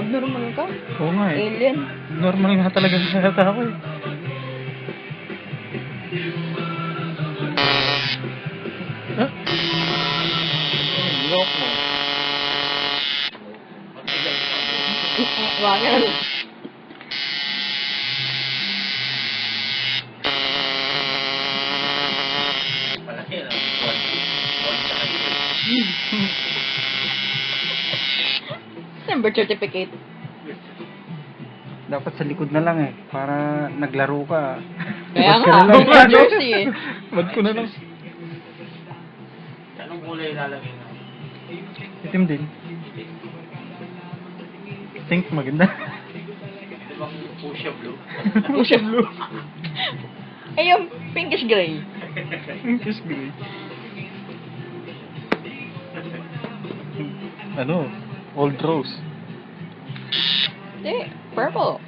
Abnormal ka? Oo nga eh. Alien. Normal nga talaga yata ako eh. Ah? Lock mo. Bakit? Malaki lang. One sa kayo. Yung birth certificate. Dapat sa likod na lang eh. Para naglaro ka. Kaya Ba't ka nga, na lang? New Jersey eh. Ba't ko na lang? Anong kulay lalagay na? Itim din. Think maganda. Ito bang fuchsia blue? Fuchsia blue. Eh, yung pinkish gray. Pinkish gray. Ano? Old rose. Hindi, purple.